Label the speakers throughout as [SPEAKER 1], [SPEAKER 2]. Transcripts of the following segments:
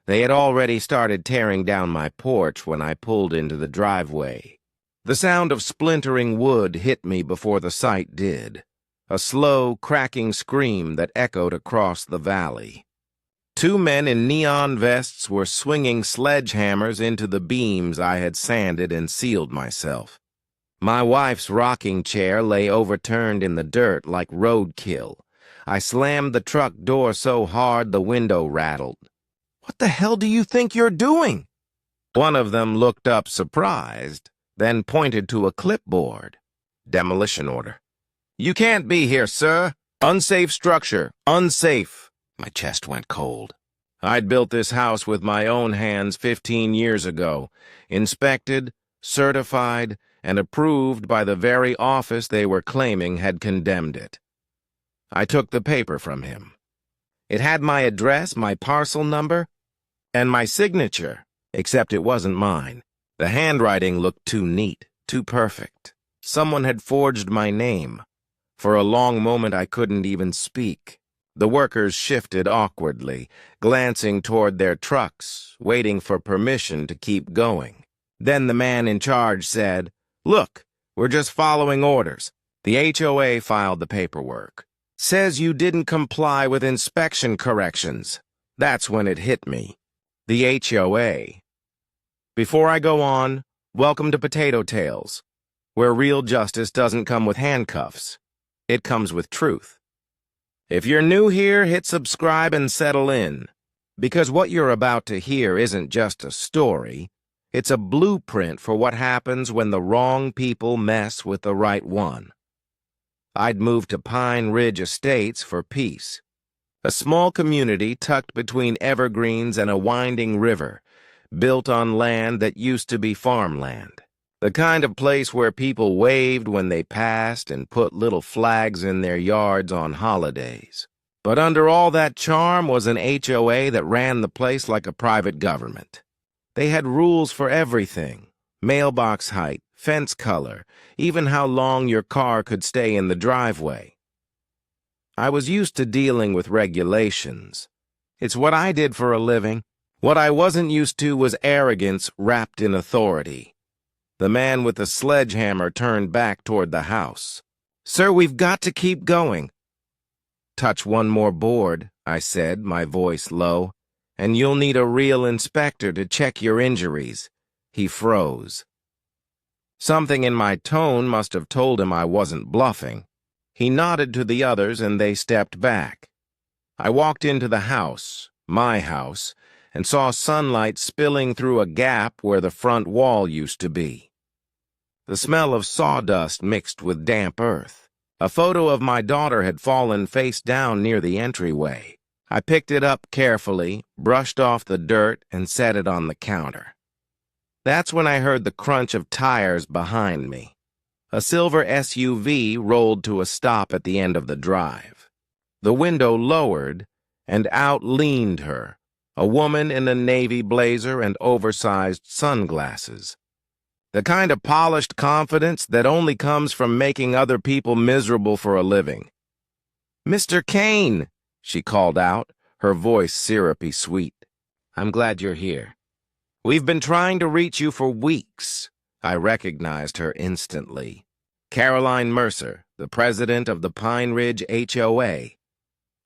[SPEAKER 1] They had already started tearing down my porch when I pulled into the driveway. The sound of splintering wood hit me before the sight did, a slow, cracking scream that echoed across the valley. Two men in neon vests were swinging sledgehammers into the beams I had sanded and sealed myself. My wife's rocking chair lay overturned in the dirt like roadkill. I slammed the truck door so hard the window rattled. "What the hell do you think you're doing?" One of them looked up surprised, then pointed to a clipboard. "Demolition order." "You can't be here, sir. Unsafe structure. Unsafe." My chest went cold. I'd built this house with my own hands 15 years ago, inspected, certified, and approved by the very office they were claiming had condemned it. I took the paper from him. It had my address, my parcel number, and my signature, except it wasn't mine. The handwriting looked too neat, too perfect. Someone had forged my name. For a long moment I couldn't even speak. The workers shifted awkwardly, glancing toward their trucks, waiting for permission to keep going. Then the man in charge said, "Look, we're just following orders." The HOA filed the paperwork. "Says you didn't comply with inspection corrections." That's when it hit me. The HOA. Before I go on, welcome to Potato Tales, where real justice doesn't come with handcuffs. It comes with truth. If you're new here, hit subscribe and settle in, because what you're about to hear isn't just a story, it's a blueprint for what happens when the wrong people mess with the right one. I'd moved to Pine Ridge Estates for peace, a small community tucked between evergreens and a winding river, built on land that used to be farmland. The kind of place where people waved when they passed and put little flags in their yards on holidays. But under all that charm was an HOA that ran the place like a private government. They had rules for everything: mailbox height, fence color, even how long your car could stay in the driveway. I was used to dealing with regulations. It's what I did for a living. What I wasn't used to was arrogance wrapped in authority. The man with the sledgehammer turned back toward the house. "Sir, we've got to keep going." "Touch one more board," I said, my voice low, "and you'll need a real inspector to check your injuries." He froze. Something in my tone must have told him I wasn't bluffing. He nodded to the others and they stepped back. I walked into the house, my house, and saw sunlight spilling through a gap where the front wall used to be. The smell of sawdust mixed with damp earth. A photo of my daughter had fallen face down near the entryway. I picked it up carefully, brushed off the dirt, and set it on the counter. That's when I heard the crunch of tires behind me. A silver SUV rolled to a stop at the end of the drive. The window lowered, and out leaned her, a woman in a navy blazer and oversized sunglasses. The kind of polished confidence that only comes from making other people miserable for a living. "Mr. Kane," she called out, her voice syrupy sweet. "I'm glad you're here. We've been trying to reach you for weeks." I recognized her instantly. Caroline Mercer, the president of the Pine Ridge HOA.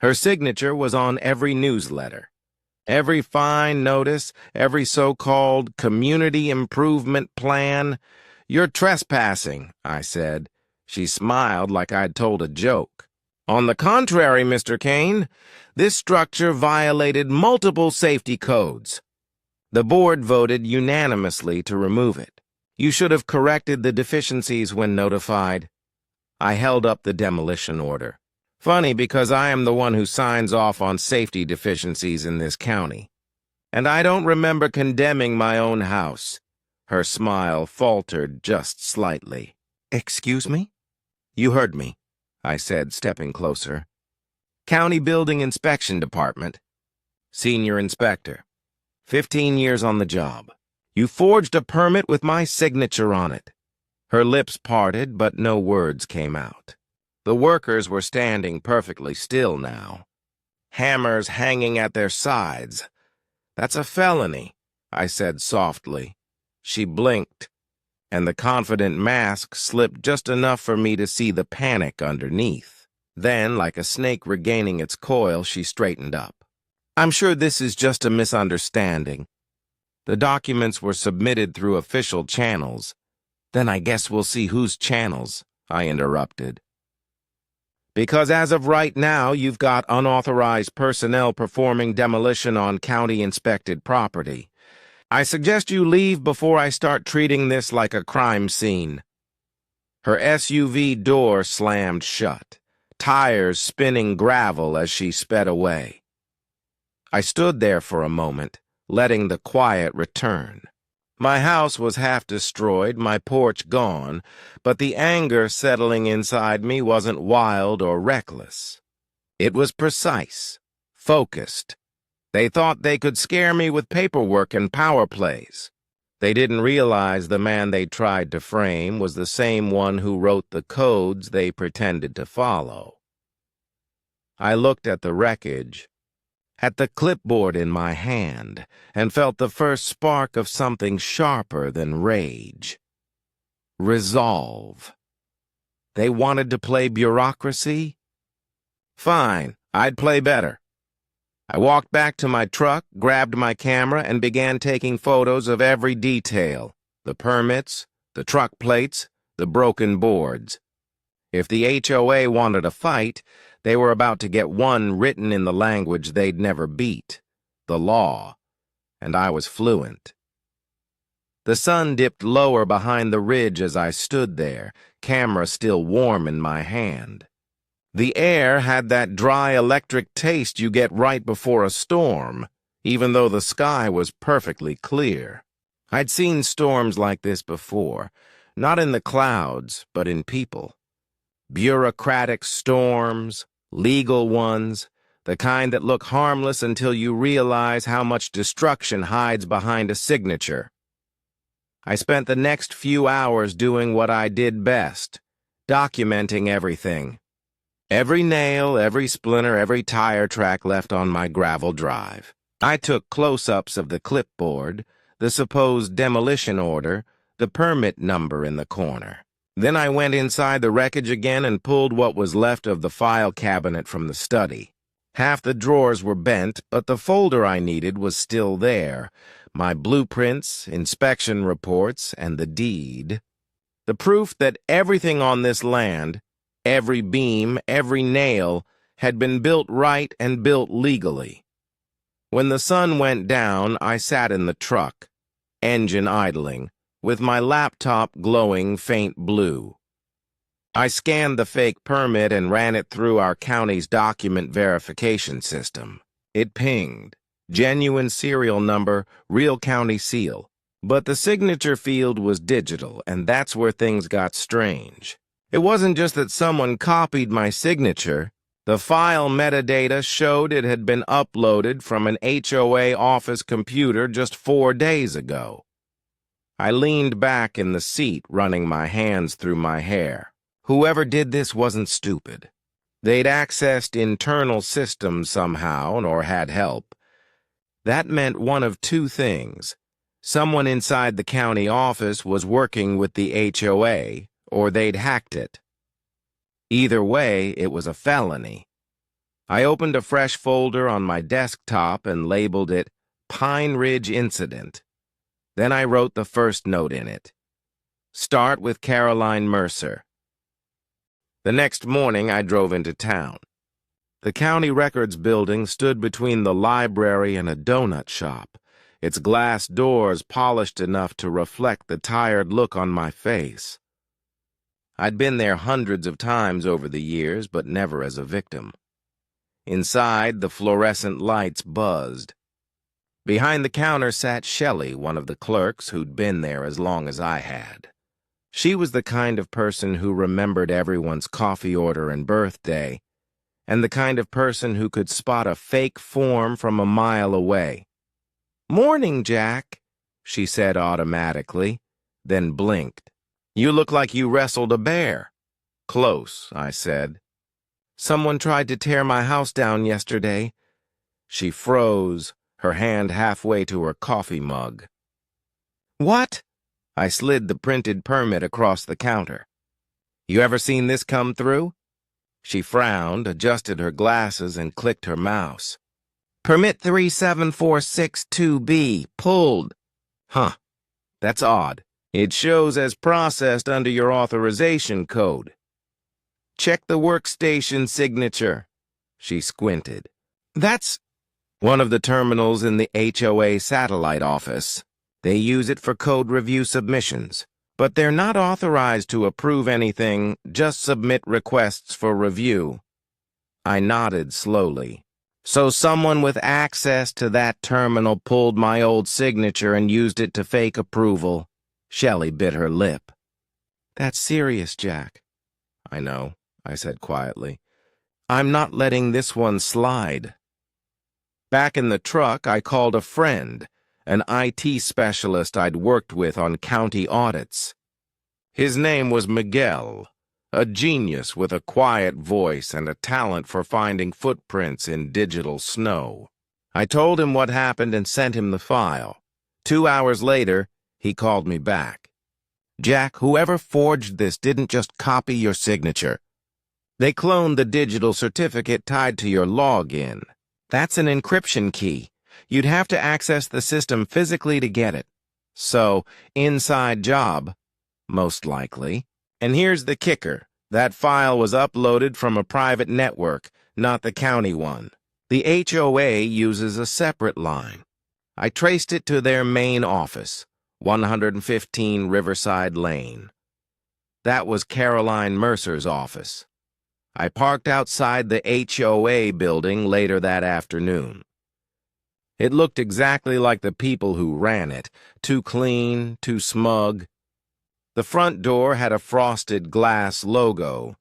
[SPEAKER 1] Her signature was on every newsletter. Every fine notice, every so-called community improvement plan. "You're trespassing," I said. She smiled like I'd told a joke. "On the contrary, Mr. Kane, this structure violated multiple safety codes." The board voted unanimously to remove it. "You should have corrected the deficiencies when notified." I held up the demolition order. Funny, because I am the one who signs off on safety deficiencies in this county. And I don't remember condemning my own house. Her smile faltered just slightly. "Excuse me?" "You heard me," I said, stepping closer. "County Building Inspection Department. Senior Inspector. 15 years on the job. You forged a permit with my signature on it." Her lips parted, but no words came out. The workers were standing perfectly still now, hammers hanging at their sides. "That's a felony," I said softly. She blinked, and the confident mask slipped just enough for me to see the panic underneath. Then, like a snake regaining its coil, she straightened up. "I'm sure this is just a misunderstanding. The documents were submitted through official channels." "Then I guess we'll see whose channels," I interrupted. "Because as of right now, you've got unauthorized personnel performing demolition on county-inspected property. I suggest you leave before I start treating this like a crime scene." Her SUV door slammed shut, tires spinning gravel as she sped away. I stood there for a moment, letting the quiet return. My house was half destroyed, my porch gone, but the anger settling inside me wasn't wild or reckless. It was precise, focused. They thought they could scare me with paperwork and power plays. They didn't realize the man they tried to frame was the same one who wrote the codes they pretended to follow. I looked at the wreckage, at the clipboard in my hand, and felt the first spark of something sharper than rage. Resolve. They wanted to play bureaucracy? Fine, I'd play better. I walked back to my truck, grabbed my camera, and began taking photos of every detail: the permits, the truck plates, the broken boards. If the HOA wanted a fight, they were about to get one written in the language they'd never beat, the law, and I was fluent. The sun dipped lower behind the ridge as I stood there, camera still warm in my hand. The air had that dry electric taste you get right before a storm, even though the sky was perfectly clear. I'd seen storms like this before, not in the clouds, but in people. Bureaucratic storms, legal ones, the kind that look harmless until you realize how much destruction hides behind a signature. I spent the next few hours doing what I did best, documenting everything. Every nail, every splinter, every tire track left on my gravel drive. I took close-ups of the clipboard, the supposed demolition order, the permit number in the corner. Then I went inside the wreckage again and pulled what was left of the file cabinet from the study. Half the drawers were bent, but the folder I needed was still there. My blueprints, inspection reports, and the deed. The proof that everything on this land, every beam, every nail, had been built right and built legally. When the sun went down, I sat in the truck, engine idling, with my laptop glowing faint blue. I scanned the fake permit and ran it through our county's document verification system. It pinged. Genuine serial number, real county seal. But the signature field was digital, and that's where things got strange. It wasn't just that someone copied my signature. The file metadata showed it had been uploaded from an HOA office computer just 4 days ago. I leaned back in the seat, running my hands through my hair. Whoever did this wasn't stupid. They'd accessed internal systems somehow, or had help. That meant one of two things. Someone inside the county office was working with the HOA, or they'd hacked it. Either way, it was a felony. I opened a fresh folder on my desktop and labeled it Pine Ridge Incident. Then I wrote the first note in it. Start with Caroline Mercer. The next morning, I drove into town. The county records building stood between the library and a donut shop, its glass doors polished enough to reflect the tired look on my face. I'd been there hundreds of times over the years, but never as a victim. Inside, the fluorescent lights buzzed. Behind the counter sat Shelley, one of the clerks who'd been there as long as I had. She was the kind of person who remembered everyone's coffee order and birthday, and the kind of person who could spot a fake form from a mile away. "Morning, Jack," she said automatically, then blinked. "You look like you wrestled a bear." "Close," I said. "Someone tried to tear my house down yesterday." She froze, her hand halfway to her coffee mug. "What?" I slid the printed permit across the counter. "You ever seen this come through?" She frowned, adjusted her glasses, and clicked her mouse. "Permit 37462B, pulled." "Huh, that's odd. It shows as processed under your authorization code." "Check the workstation signature." She squinted. "That's one of the terminals in the HOA satellite office. They use it for code review submissions, but they're not authorized to approve anything, just submit requests for review." I nodded slowly. "So someone with access to that terminal pulled my old signature and used it to fake approval." Shelley bit her lip. "That's serious, Jack." "I know," I said quietly. "I'm not letting this one slide." Back in the truck, I called a friend, an IT specialist I'd worked with on county audits. His name was Miguel, a genius with a quiet voice and a talent for finding footprints in digital snow. I told him what happened and sent him the file. 2 hours later, he called me back. "Jack, whoever forged this didn't just copy your signature. They cloned the digital certificate tied to your login. That's an encryption key. You'd have to access the system physically to get it. So, inside job, most likely. And here's the kicker. That file was uploaded from a private network, not the county one. The HOA uses a separate line. I traced it to their main office, 115 Riverside Lane. That was Caroline Mercer's office. I parked outside the HOA building later that afternoon. It looked exactly like the people who ran it, too clean, too smug. The front door had a frosted glass logo,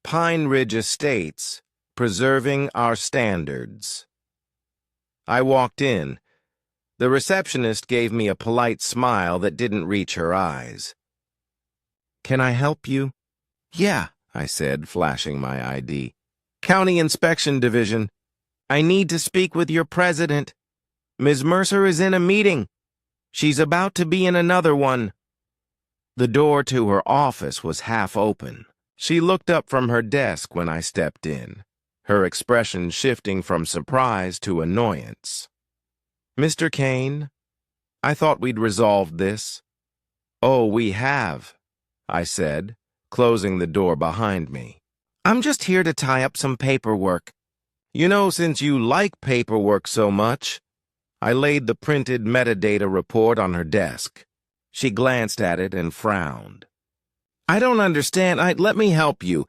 [SPEAKER 1] Pine Ridge Estates, preserving our standards. I walked in. The receptionist gave me a polite smile that didn't reach her eyes. "Can I help you?" "Yeah," I said, flashing my ID. "County Inspection Division. I need to speak with your president. Ms. Mercer is in a meeting. She's about to be in another one." The door to her office was half open. She looked up from her desk when I stepped in, her expression shifting from surprise to annoyance. "Mr. Kane, I thought we'd resolved this." "Oh, we have," I said, closing the door behind me. "I'm just here to tie up some paperwork." "You know, since you like paperwork so much," I laid the printed metadata report on her desk. She glanced at it and frowned. "I don't understand. Let me help you.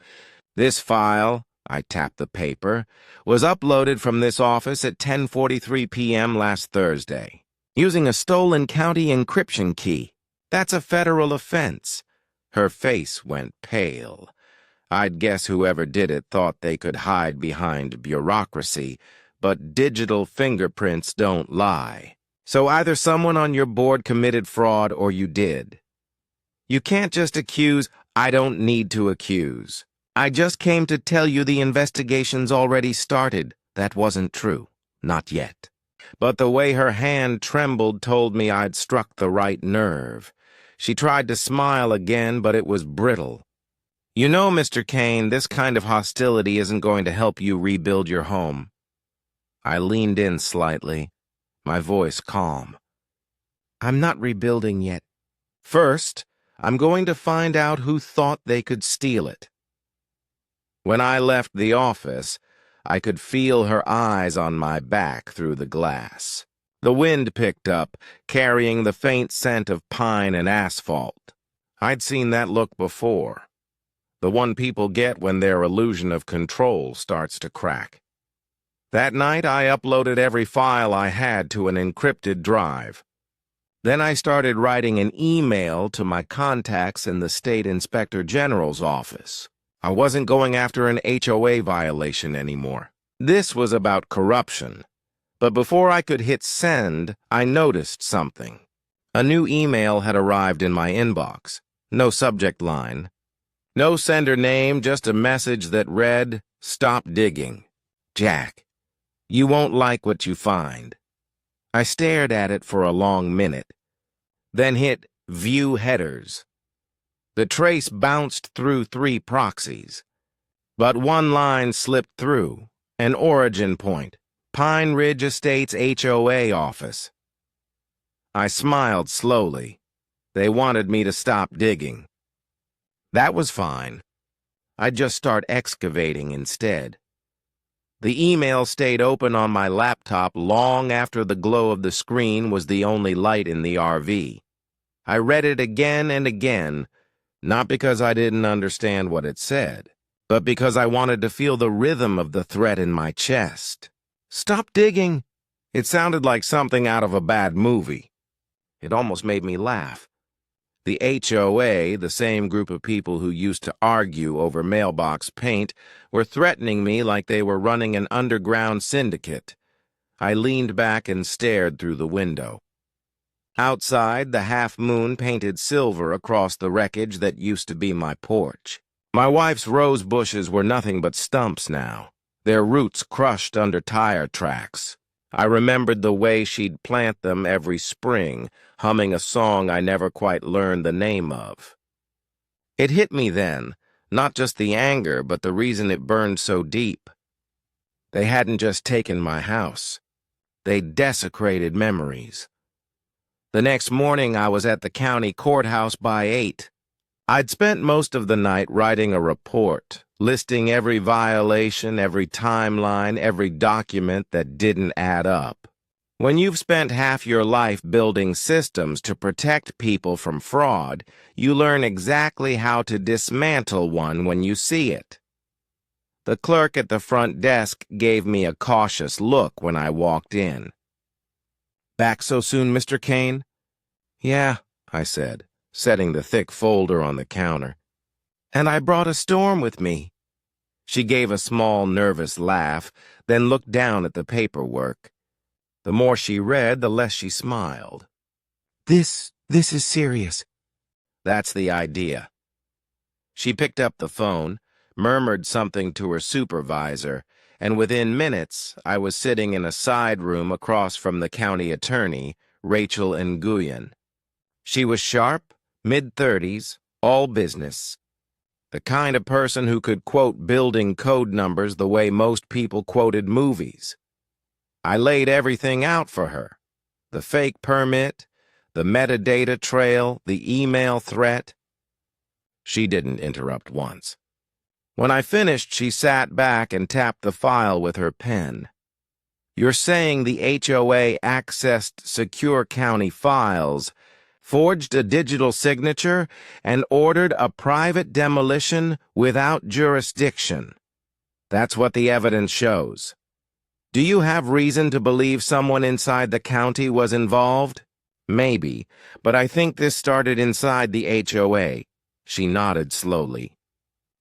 [SPEAKER 1] This file," I tapped the paper, "was uploaded from this office at 10:43 p.m. last Thursday, using a stolen county encryption key. That's a federal offense." Her face went pale. I'd guess whoever did it thought they could hide behind bureaucracy, but digital fingerprints don't lie. So either someone on your board committed fraud or you did. You can't just accuse. I don't need to accuse. I just came to tell you the investigation's already started. That wasn't true. Not yet. But the way her hand trembled told me I'd struck the right nerve. She tried to smile again, but it was brittle. "You know, Mr. Kane, this kind of hostility isn't going to help you rebuild your home." I leaned in slightly, my voice calm. "I'm not rebuilding yet. First, I'm going to find out who thought they could steal it." When I left the office, I could feel her eyes on my back through the glass. The wind picked up, carrying the faint scent of pine and asphalt. I'd seen that look before. The one people get when their illusion of control starts to crack. That night, I uploaded every file I had to an encrypted drive. Then I started writing an email to my contacts in the State Inspector General's office. I wasn't going after an HOA violation anymore. This was about corruption. But before I could hit send, I noticed something. A new email had arrived in my inbox. No subject line. No sender name, just a message that read, "Stop digging. Jack, you won't like what you find." I stared at it for a long minute, then hit View Headers. The trace bounced through 3 proxies, but one line slipped through, an origin point, Pine Ridge Estates HOA office. I smiled slowly. They wanted me to stop digging. That was fine. I'd just start excavating instead. The email stayed open on my laptop long after the glow of the screen was the only light in the RV. I read it again and again, not because I didn't understand what it said, but because I wanted to feel the rhythm of the threat in my chest. Stop digging! It sounded like something out of a bad movie. It almost made me laugh. The HOA, the same group of people who used to argue over mailbox paint, were threatening me like they were running an underground syndicate. I leaned back and stared through the window. Outside, the half-moon painted silver across the wreckage that used to be my porch. My wife's rose bushes were nothing but stumps now, their roots crushed under tire tracks. I remembered the way she'd plant them every spring, humming a song I never quite learned the name of. It hit me then, not just the anger, but the reason it burned so deep. They hadn't just taken my house. They'd desecrated memories. The next morning, I was at the county courthouse by 8. I'd spent most of the night writing a report, listing every violation, every timeline, every document that didn't add up. When you've spent half your life building systems to protect people from fraud, you learn exactly how to dismantle one when you see it. The clerk at the front desk gave me a cautious look when I walked in. "Back so soon, Mr. Kane?" "Yeah," I said, setting the thick folder on the counter. "And I brought a storm with me." She gave a small, nervous laugh, then looked down at the paperwork. The more she read, the less she smiled. This is serious." "That's the idea." She picked up the phone, murmured something to her supervisor, and within minutes I was sitting in a side room across from the county attorney, Rachel Nguyen. She was sharp, mid-30s, all business. The kind of person who could quote building code numbers the way most people quoted movies. I laid everything out for her. The fake permit, the metadata trail, the email threat. She didn't interrupt once. When I finished, she sat back and tapped the file with her pen. "You're saying the HOA accessed secure county files, forged a digital signature, and ordered a private demolition without jurisdiction. That's what the evidence shows. Do you have reason to believe someone inside the county was involved?" "Maybe, but I think this started inside the HOA." She nodded slowly.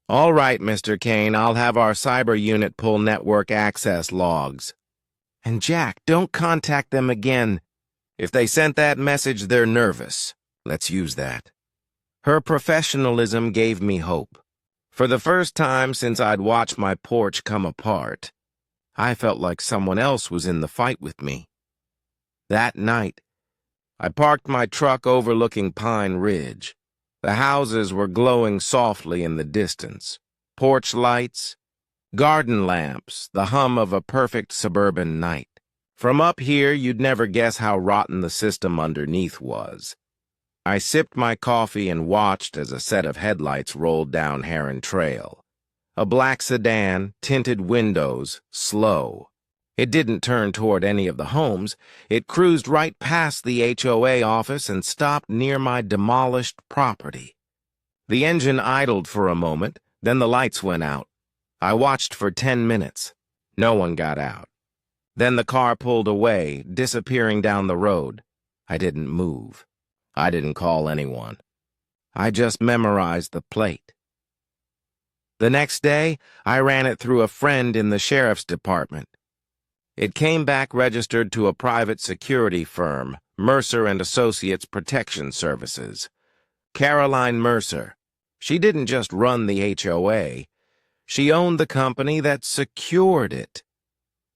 [SPEAKER 1] "All right, Mr. Kane, I'll have our cyber unit pull network access logs. And Jack, don't contact them again. If they sent that message, they're nervous. Let's use that." Her professionalism gave me hope. For the first time since I'd watched my porch come apart, I felt like someone else was in the fight with me. That night, I parked my truck overlooking Pine Ridge. The houses were glowing softly in the distance. Porch lights, garden lamps, the hum of a perfect suburban night. From up here, you'd never guess how rotten the system underneath was. I sipped my coffee and watched as a set of headlights rolled down Heron Trail. A black sedan, tinted windows, slow. It didn't turn toward any of the homes. It cruised right past the HOA office and stopped near my demolished property. The engine idled for a moment, then the lights went out. I watched for 10 minutes. No one got out. Then the car pulled away, disappearing down the road. I didn't move. I didn't call anyone. I just memorized the plate. The next day, I ran it through a friend in the sheriff's department. It came back registered to a private security firm, Mercer and Associates Protection Services. Caroline Mercer. She didn't just run the HOA. She owned the company that secured it.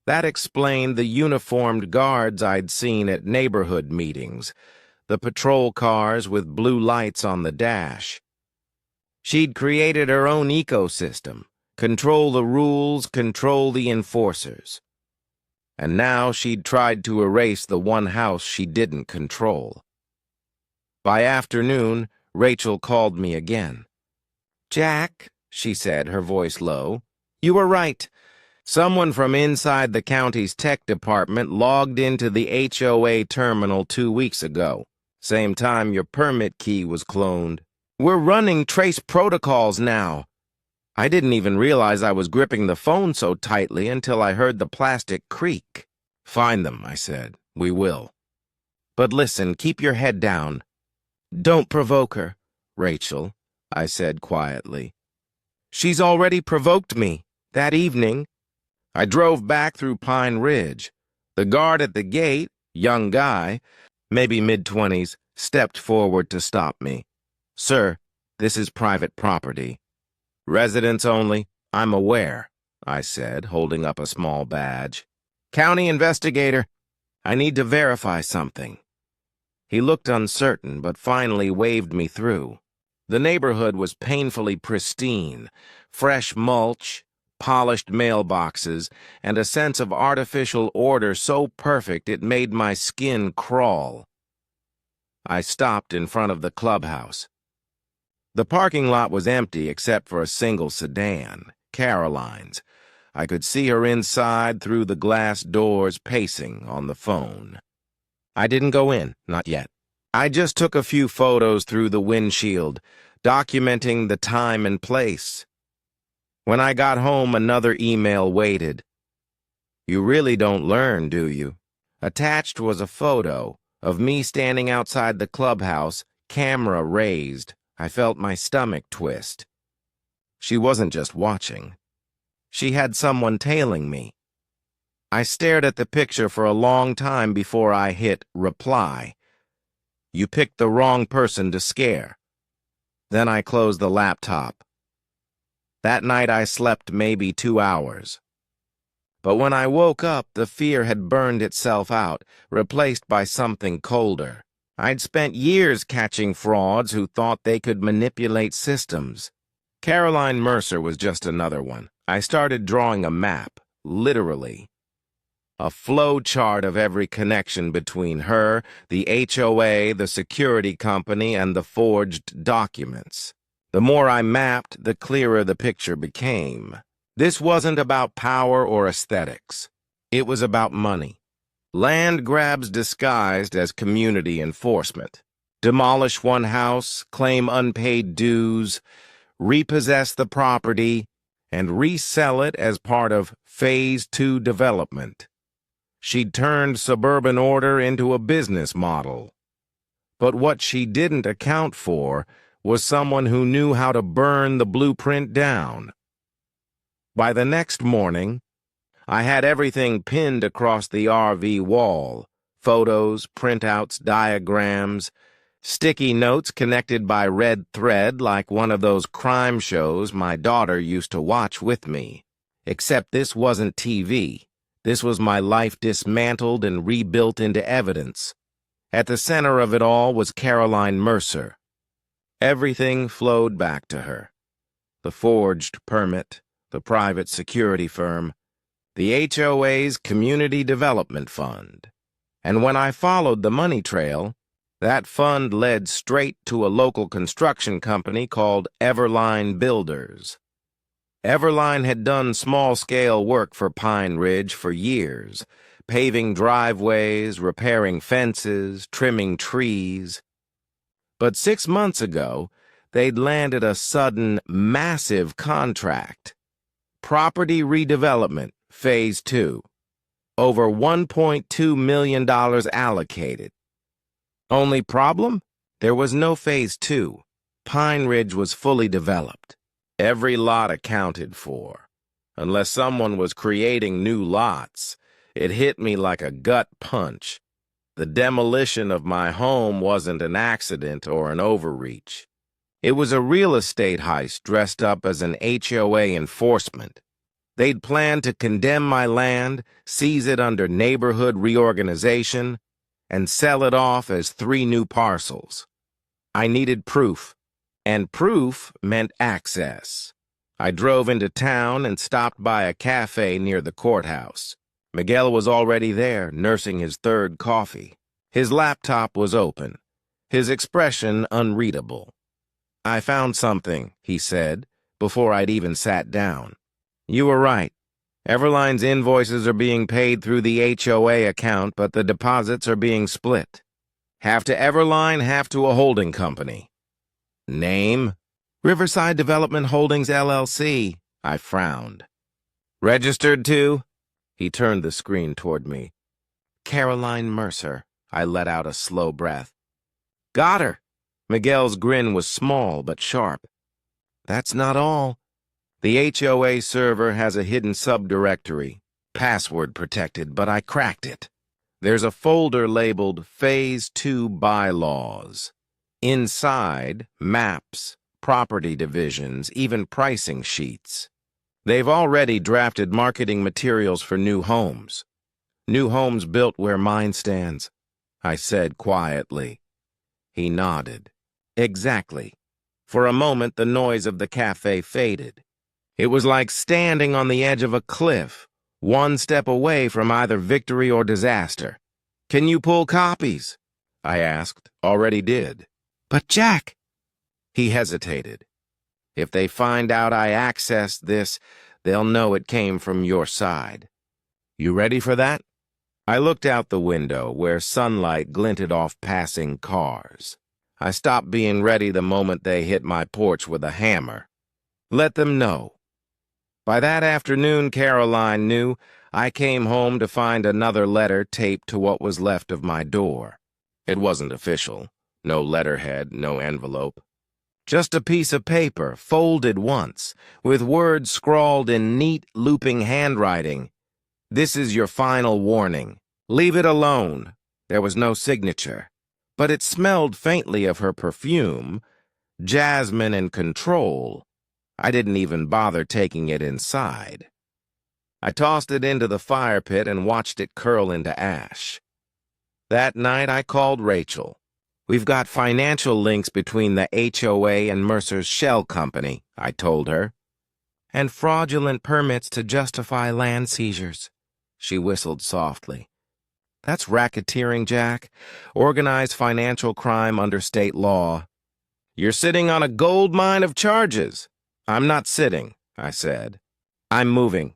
[SPEAKER 1] That explained the uniformed guards I'd seen at neighborhood meetings, the patrol cars with blue lights on the dash. She'd created her own ecosystem, control the rules, control the enforcers. And now she'd tried to erase the one house she didn't control. By afternoon, Rachel called me again. "Jack," she said, her voice low, "you were right. Someone from inside the county's tech department logged into the HOA terminal 2 weeks ago, same time your permit key was cloned. We're running trace protocols now." I didn't even realize I was gripping the phone so tightly until I heard the plastic creak. "Find them," I said. "We will. But listen, keep your head down." "Don't provoke her, Rachel," I said quietly. "She's already provoked me. That evening." I drove back through Pine Ridge. The guard at the gate, young guy, maybe mid-20s, stepped forward to stop me. "Sir, this is private property." "Residents only. I'm aware," I said, holding up a small badge. "County investigator, I need to verify something." He looked uncertain, but finally waved me through. The neighborhood was painfully pristine, fresh mulch, polished mailboxes, and a sense of artificial order so perfect it made my skin crawl. I stopped in front of the clubhouse. The parking lot was empty except for a single sedan, Caroline's. I could see her inside through the glass doors pacing on the phone. I didn't go in, not yet. I just took a few photos through the windshield, documenting the time and place. When I got home, another email waited. "You really don't learn, do you?" Attached was a photo of me standing outside the clubhouse, camera raised. I felt my stomach twist. She wasn't just watching. She had someone tailing me. I stared at the picture for a long time before I hit reply. "You picked the wrong person to scare." Then I closed the laptop. That night I slept maybe 2 hours. But when I woke up, the fear had burned itself out, replaced by something colder. I'd spent years catching frauds who thought they could manipulate systems. Caroline Mercer was just another one. I started drawing a map, literally. A flow chart of every connection between her, the HOA, the security company, and the forged documents. The more I mapped, the clearer the picture became. This wasn't about power or aesthetics. It was about money. Land grabs disguised as community enforcement. Demolish one house, claim unpaid dues, repossess the property, and resell it as part of Phase 2 development. She'd turned suburban order into a business model. But what she didn't account for was someone who knew how to burn the blueprint down. By the next morning, I had everything pinned across the RV wall: photos, printouts, diagrams, sticky notes connected by red thread like one of those crime shows my daughter used to watch with me. Except this wasn't TV. This was my life dismantled and rebuilt into evidence. At the center of it all was Caroline Mercer. Everything flowed back to her. The forged permit, the private security firm, the HOA's Community Development Fund. And when I followed the money trail, that fund led straight to a local construction company called Everline Builders. Everline had done small-scale work for Pine Ridge for years, paving driveways, repairing fences, trimming trees. But 6 months ago, they'd landed a sudden, massive contract. Property redevelopment, Phase 2. Over $1.2 million allocated. Only problem? There was no Phase 2. Pine Ridge was fully developed. Every lot accounted for. Unless someone was creating new lots, it hit me like a gut punch. The demolition of my home wasn't an accident or an overreach. It was a real estate heist dressed up as an HOA enforcement. They'd planned to condemn my land, seize it under neighborhood reorganization, and sell it off as 3 new parcels. I needed proof, and proof meant access. I drove into town and stopped by a cafe near the courthouse. Miguel was already there, nursing his 3rd coffee. His laptop was open, his expression unreadable. "I found something," he said, before I'd even sat down. "You were right. Everline's invoices are being paid through the HOA account, but the deposits are being split. Half to Everline, half to a holding company." "Name?" "Riverside Development Holdings, LLC." I frowned. "Registered to?" He turned the screen toward me. "Caroline Mercer." I let out a slow breath. "Got her." Miguel's grin was small but sharp. "That's not all. The HOA server has a hidden subdirectory, password protected, but I cracked it. There's a folder labeled Phase 2 Bylaws. Inside, maps, property divisions, even pricing sheets. They've already drafted marketing materials for new homes. New homes built where mine stands," I said quietly. He nodded. "Exactly." For a moment, the noise of the cafe faded. It was like standing on the edge of a cliff, one step away from either victory or disaster. "Can you pull copies?" I asked. "Already did." "But Jack—" He hesitated. "If they find out I accessed this, they'll know it came from your side. You ready for that?" I looked out the window, where sunlight glinted off passing cars. I stopped being ready the moment they hit my porch with a hammer. Let them know. By that afternoon, Caroline knew, I came home to find another letter taped to what was left of my door. It wasn't official. No letterhead, no envelope. Just a piece of paper, folded once, with words scrawled in neat, looping handwriting. "This is your final warning. Leave it alone." There was no signature, but it smelled faintly of her perfume, jasmine and control. I didn't even bother taking it inside. I tossed it into the fire pit and watched it curl into ash. That night I called Rachel. "We've got financial links between the HOA and Mercer's shell company," I told her. "And fraudulent permits to justify land seizures." She whistled softly. "That's racketeering, Jack. Organized financial crime under state law." "You're sitting on a gold mine of charges." "I'm not sitting," I said. "I'm moving."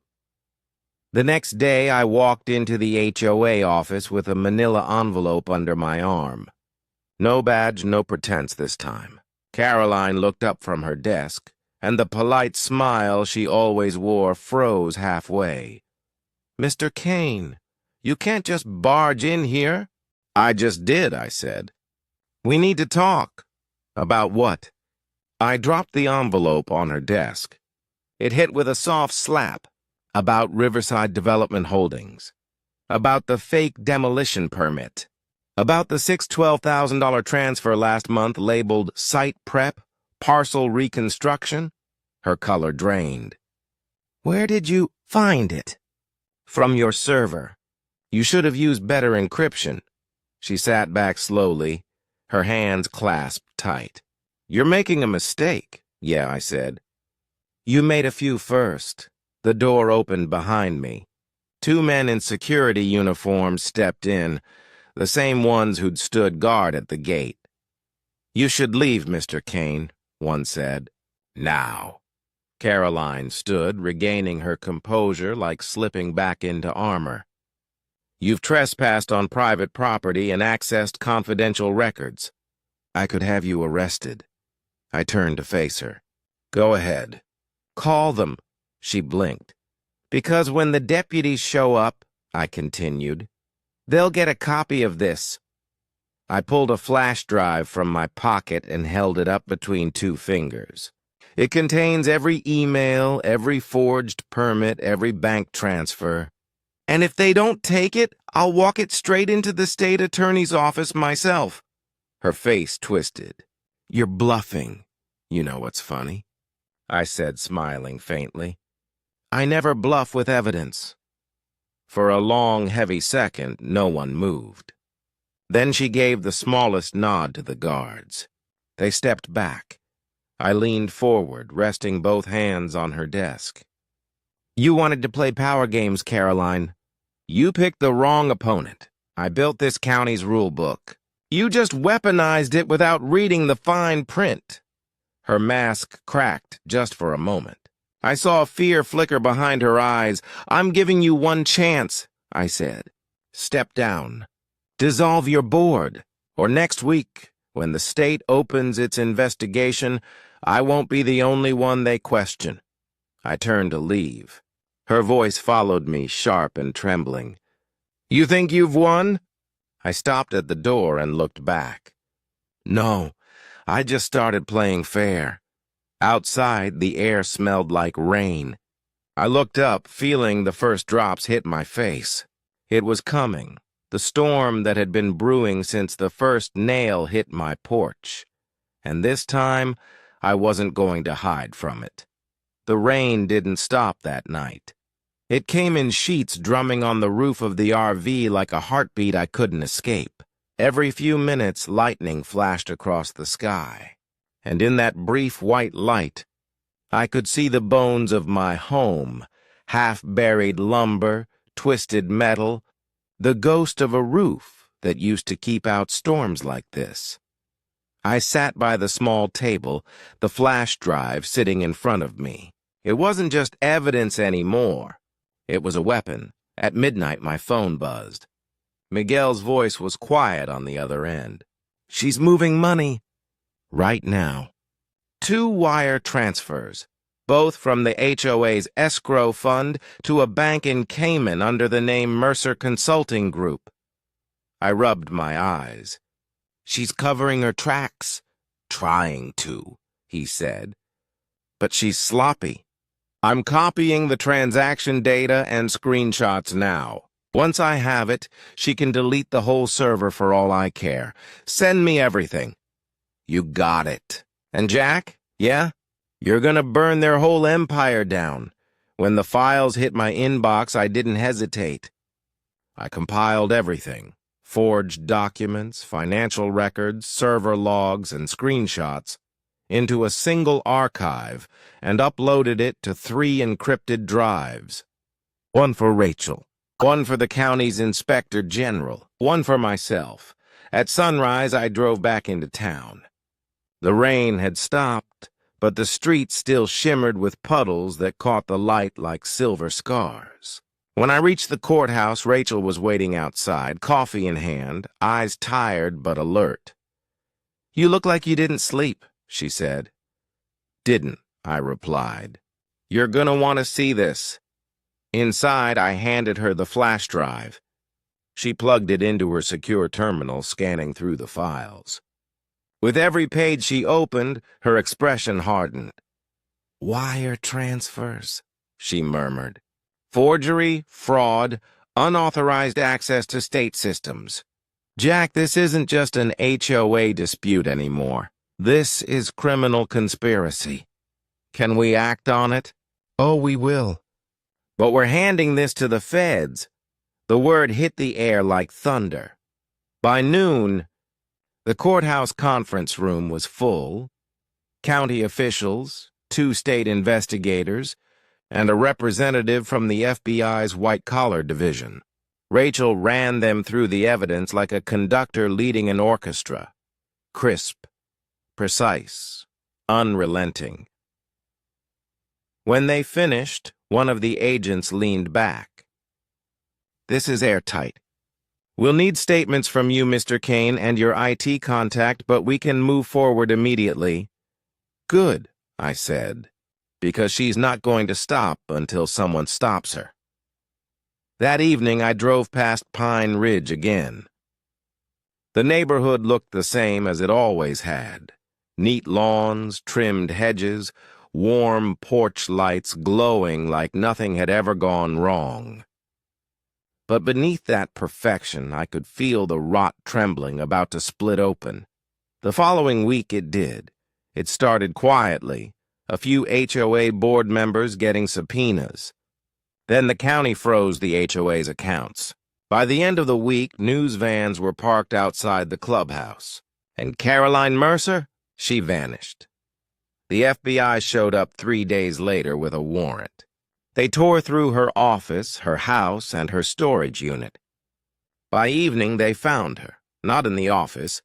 [SPEAKER 1] The next day, I walked into the HOA office with a manila envelope under my arm. No badge, no pretense this time. Caroline looked up from her desk, and the polite smile she always wore froze halfway. "Mr. Kane, you can't just barge in here." "I just did," I said. "We need to talk." "About what?" I dropped the envelope on her desk. It hit with a soft slap. "About Riverside Development Holdings. About the fake demolition permit. About the $612,000 transfer last month labeled Site Prep, Parcel Reconstruction." Her color drained. "Where did you find it?" "From your server. You should have used better encryption." She sat back slowly, her hands clasped tight. "You're making a mistake." "Yeah," I said. "You made a few first." The door opened behind me. 2 men in security uniforms stepped in, the same ones who'd stood guard at the gate. "You should leave, Mr. Kane," one said. "Now." Caroline stood, regaining her composure like slipping back into armor. "You've trespassed on private property and accessed confidential records. I could have you arrested." I turned to face her. "Go ahead." "Call them." She blinked. "Because when the deputies show up," I continued, "they'll get a copy of this." I pulled a flash drive from my pocket and held it up between 2 fingers. "It contains every email, every forged permit, every bank transfer. And if they don't take it, I'll walk it straight into the state attorney's office myself." Her face twisted. "You're bluffing. You know what's funny?" I said, smiling faintly. I never bluff with evidence. For a long, heavy second, no one moved. Then she gave the smallest nod to the guards. They stepped back. I leaned forward, resting both hands on her desk. You wanted to play power games, Caroline. You picked the wrong opponent. I built this county's rule book. You just weaponized it without reading the fine print. Her mask cracked just for a moment. I saw fear flicker behind her eyes. I'm giving you one chance, I said. Step down. Dissolve your board. Or next week, when the state opens its investigation, I won't be the only one they question. I turned to leave. Her voice followed me, sharp and trembling. You think you've won? I stopped at the door and looked back. No, I just started playing fair. Outside, the air smelled like rain. I looked up, feeling the first drops hit my face. It was coming, the storm that had been brewing since the first nail hit my porch. And this time, I wasn't going to hide from it. The rain didn't stop that night. It came in sheets drumming on the roof of the RV like a heartbeat I couldn't escape. Every few minutes, lightning flashed across the sky. And in that brief white light, I could see the bones of my home, half-buried lumber, twisted metal, the ghost of a roof that used to keep out storms like this. I sat by the small table, the flash drive sitting in front of me. It wasn't just evidence anymore. It was a weapon. At midnight, my phone buzzed. Miguel's voice was quiet on the other end. She's moving money. Right now. 2 wire transfers, both from the HOA's escrow fund to a bank in Cayman under the name Mercer Consulting Group. I rubbed my eyes. She's covering her tracks. Trying to, he said. But she's sloppy. I'm copying the transaction data and screenshots now. Once I have it, she can delete the whole server for all I care. Send me everything. You got it. And Jack? Yeah? You're gonna burn their whole empire down. When the files hit my inbox, I didn't hesitate. I compiled everything. Forged documents, financial records, server logs, and screenshots into a single archive and uploaded it to 3 encrypted drives. One for Rachel, one for the county's inspector general, one for myself. At sunrise, I drove back into town. The rain had stopped, but the streets still shimmered with puddles that caught the light like silver scars. When I reached the courthouse, Rachel was waiting outside, coffee in hand, eyes tired but alert. You look like you didn't sleep, she said. Didn't, I replied. You're gonna want to see this. Inside, I handed her the flash drive. She plugged it into her secure terminal, scanning through the files. With every page she opened, her expression hardened. Wire transfers, she murmured. Forgery, fraud, unauthorized access to state systems. Jack, this isn't just an HOA dispute anymore. This is criminal conspiracy. Can we act on it? Oh, we will. But we're handing this to the feds. The word hit the air like thunder. By noon, the courthouse conference room was full. County officials, 2 state investigators, and a representative from the FBI's white-collar division. Rachel ran them through the evidence like a conductor leading an orchestra. Crisp, precise, unrelenting. When they finished, one of the agents leaned back. This is airtight. We'll need statements from you, Mr. Kane, and your IT contact, but we can move forward immediately. Good, I said, because she's not going to stop until someone stops her. That evening, I drove past Pine Ridge again. The neighborhood looked the same as it always had. Neat lawns, trimmed hedges, warm porch lights glowing like nothing had ever gone wrong. But beneath that perfection, I could feel the rot trembling about to split open. The following week it did. It started quietly, a few HOA board members getting subpoenas, Then the county froze the HOA's accounts. By the end of the week, news vans were parked outside the clubhouse. And Caroline Mercer? She vanished. The FBI showed up 3 days later with a warrant. They tore through her office, her house, and her storage unit. By evening, they found her, not in the office,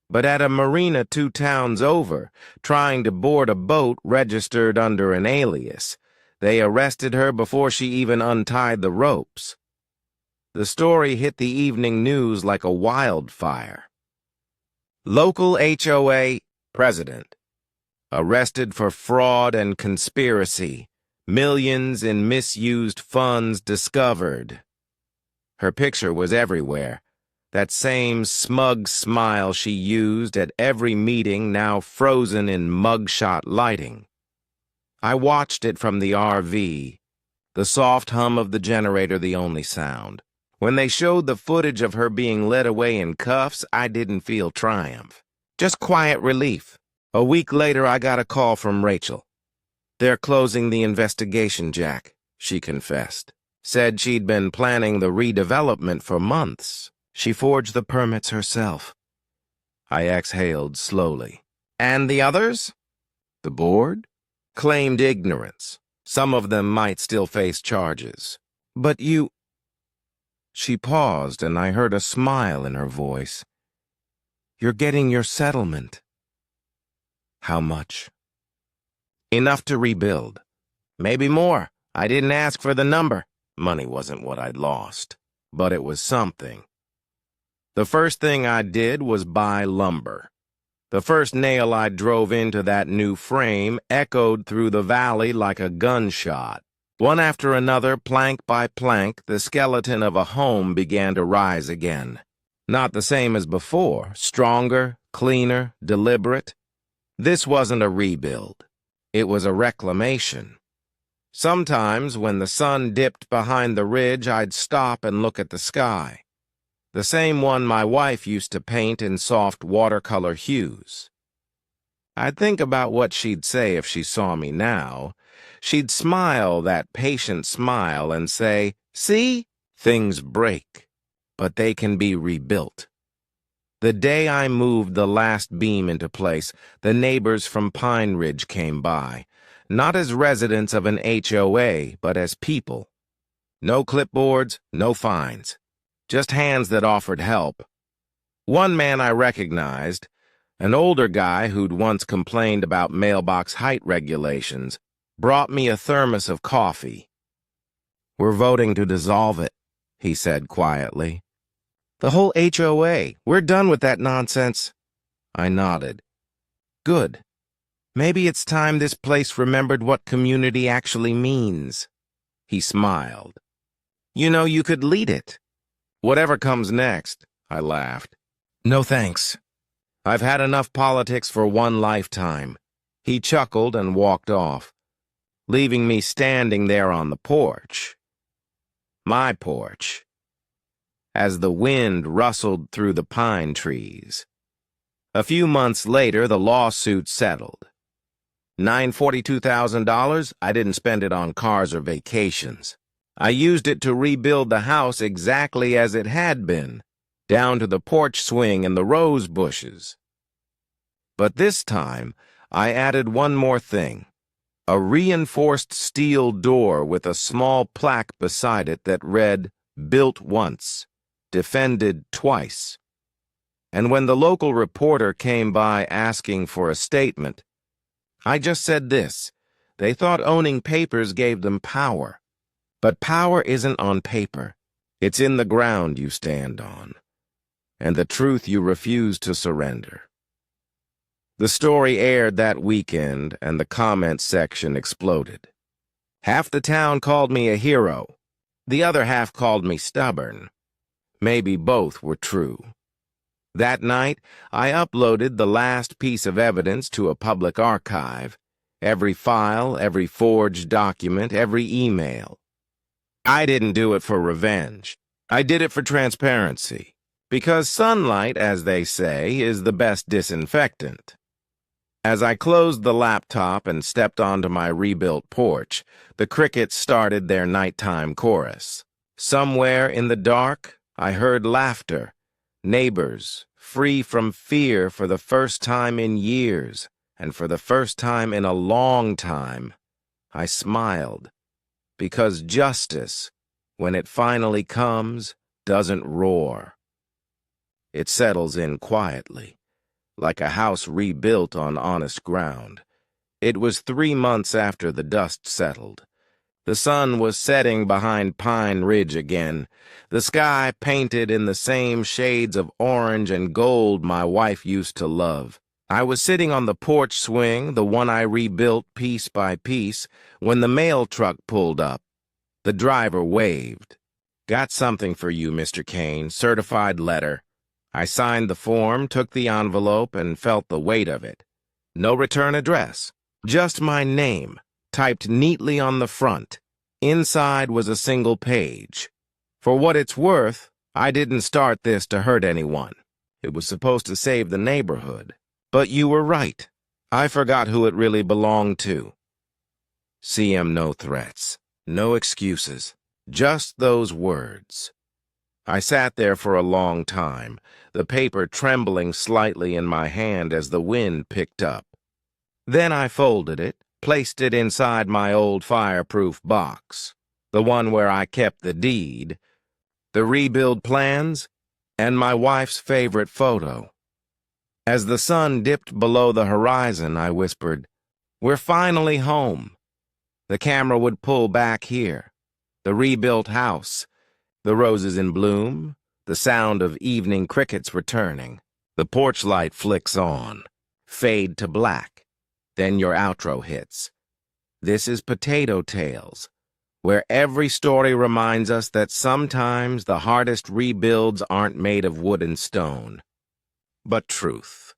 [SPEAKER 1] but at a marina 2 towns over, trying to board a boat registered under an alias. They arrested her before she even untied the ropes. The story hit the evening news like a wildfire. Local HOA president arrested for fraud and conspiracy. Millions in misused funds discovered. Her picture was everywhere. That same smug smile she used at every meeting, now frozen in mugshot lighting. I watched it from the RV, the soft hum of the generator the only sound. When they showed the footage of her being led away in cuffs, I didn't feel triumph. Just quiet relief. A week later, I got a call from Rachel. "They're closing the investigation, Jack," she confessed. Said she'd been planning the redevelopment for months. She forged the permits herself. I exhaled slowly. "And the others?" "The board claimed ignorance. Some of them might still face charges. But you—" She paused, and I heard a smile in her voice. "You're getting your settlement." "How much?" "Enough to rebuild. Maybe more. I didn't ask for the number. Money wasn't what I'd lost, but it was something. The first thing I did was buy lumber. The first nail I drove into that new frame echoed through the valley like a gunshot. One after another, plank by plank, the skeleton of a home began to rise again. Not the same as before, stronger, cleaner, deliberate. This wasn't a rebuild. It was a reclamation. Sometimes, when the sun dipped behind the ridge, I'd stop and look at the sky. The same one my wife used to paint in soft watercolor hues. I'd think about what she'd say if she saw me now. She'd smile that patient smile and say, "See? Things break, but they can be rebuilt." The day I moved the last beam into place, the neighbors from Pine Ridge came by, not as residents of an HOA, but as people. No clipboards, no fines. Just hands that offered help. One man I recognized, an older guy who'd once complained about mailbox height regulations, brought me a thermos of coffee. "We're voting to dissolve it," he said quietly. "The whole HOA. We're done with that nonsense." I nodded. "Good. Maybe it's time this place remembered what community actually means." He smiled. "You know, you could lead it." "Whatever comes next," I laughed. "No thanks. I've had enough politics for one lifetime." He chuckled and walked off, leaving me standing there on the porch. My porch. As the wind rustled through the pine trees. A few months later, the lawsuit settled. $942,000, I didn't spend it on cars or vacations. I used it to rebuild the house exactly as it had been, down to the porch swing and the rose bushes. But this time, I added one more thing. A reinforced steel door with a small plaque beside it that read, "Built once, defended twice." And when the local reporter came by asking for a statement, I just said this: they thought owning papers gave them power. But power isn't on paper. It's in the ground you stand on, and the truth you refuse to surrender. The story aired that weekend, and the comment section exploded. Half the town called me a hero. The other half called me stubborn. Maybe both were true. That night, I uploaded the last piece of evidence to a public archive. Every file, every forged document, every email. I didn't do it for revenge. I did it for transparency. Because sunlight, as they say, is the best disinfectant. As I closed the laptop and stepped onto my rebuilt porch, the crickets started their nighttime chorus. Somewhere in the dark, I heard laughter. Neighbors, free from fear for the first time in years, and for the first time in a long time, I smiled. Because justice, when it finally comes, doesn't roar. It settles in quietly, like a house rebuilt on honest ground. It was 3 months after the dust settled. The sun was setting behind Pine Ridge again, the sky painted in the same shades of orange and gold my wife used to love. I was sitting on the porch swing, the one I rebuilt piece by piece, when the mail truck pulled up. The driver waved. "Got something for you, Mr. Kane, certified letter." I signed the form, took the envelope, and felt the weight of it. No return address, just my name, typed neatly on the front. Inside was a single page. For what it's worth, I didn't start this to hurt anyone. It was supposed to save the neighborhood. But you were right. I forgot who it really belonged to. CM, no threats, no excuses, just those words. I sat there for a long time, the paper trembling slightly in my hand as the wind picked up. Then I folded it, placed it inside my old fireproof box, the one where I kept the deed, the rebuild plans, and my wife's favorite photo. As the sun dipped below the horizon, I whispered, "We're finally home." The camera would pull back here, the rebuilt house, the roses in bloom, the sound of evening crickets returning. The porch light flicks on, fade to black. Then your outro hits. This is Potato Tales, where every story reminds us that sometimes the hardest rebuilds aren't made of wood and stone, but truth.